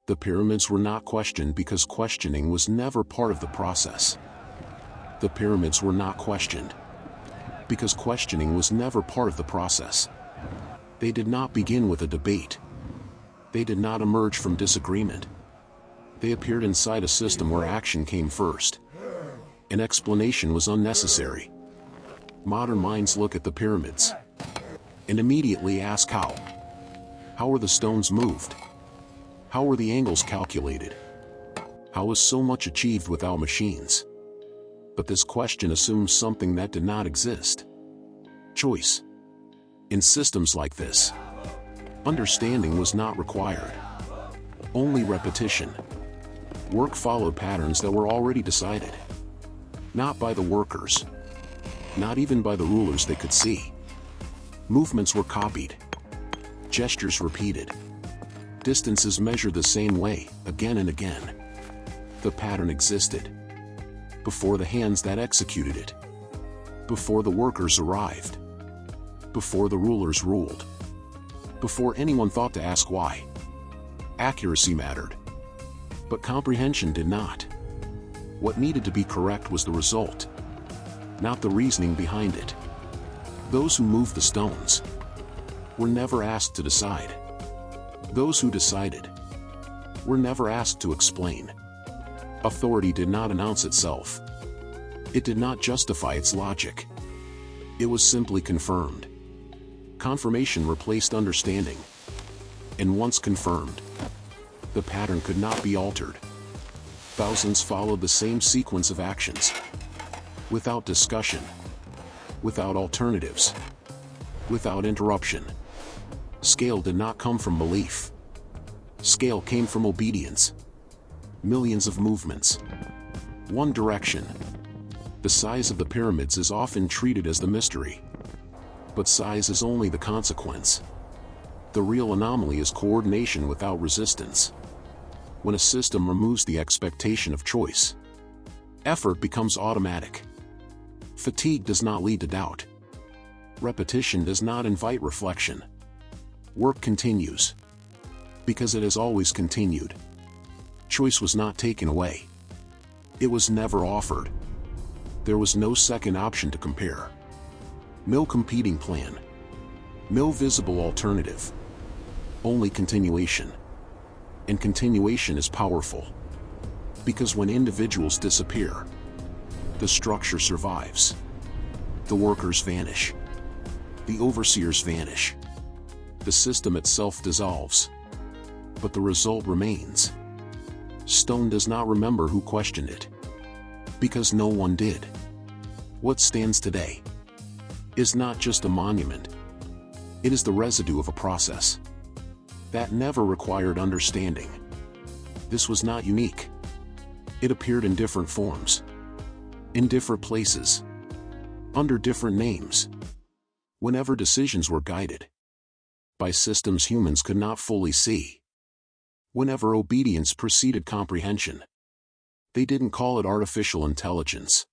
The pyramids were not questioned because questioning was never part of the process. The pyramids were not questioned because questioning was never part of the process. They did not begin with a debate. They did not emerge from disagreement. They appeared inside a system where action came first. An explanation was unnecessary. Modern minds look at the pyramids and immediately ask how. How were the stones moved? How were the angles calculated? How was so much achieved without machines? But this question assumes something that did not exist. Choice. In systems like this, understanding was not required. Only repetition. Work followed patterns that were already decided. Not by the workers. Not even by the rulers they could see. Movements were copied. Gestures repeated. Distances measured the same way, again and again. The pattern existed. Before the hands that executed it. Before the workers arrived. Before the rulers ruled. Before anyone thought to ask why. Accuracy mattered. But comprehension did not. What needed to be correct was the result, not the reasoning behind it. Those who moved the stones were never asked to decide. Those who decided were never asked to explain. Authority did not announce itself. It did not justify its logic. It was simply confirmed. Confirmation replaced understanding. And once confirmed, the pattern could not be altered. Thousands followed the same sequence of actions. Without discussion. Without alternatives. Without interruption. Scale did not come from belief. Scale came from obedience. Millions of movements. One direction. The size of the pyramids is often treated as the mystery. But size is only the consequence. The real anomaly is coordination without resistance. When a system removes the expectation of choice, effort becomes automatic. Fatigue does not lead to doubt. Repetition does not invite reflection. Work continues. Because it has always continued. Choice was not taken away. It was never offered. There was no second option to compare. No competing plan. No visible alternative. Only continuation. And continuation is powerful. Because when individuals disappear, the structure survives. The workers vanish. The overseers vanish. The system itself dissolves. But the result remains. Stone does not remember who questioned it. Because no one did. What stands today is not just a monument. It is the residue of a process that never required understanding. This was not unique. It appeared in different forms, in different places, under different names, whenever decisions were guided by systems humans could not fully see. Whenever obedience preceded comprehension, they didn't call it artificial intelligence.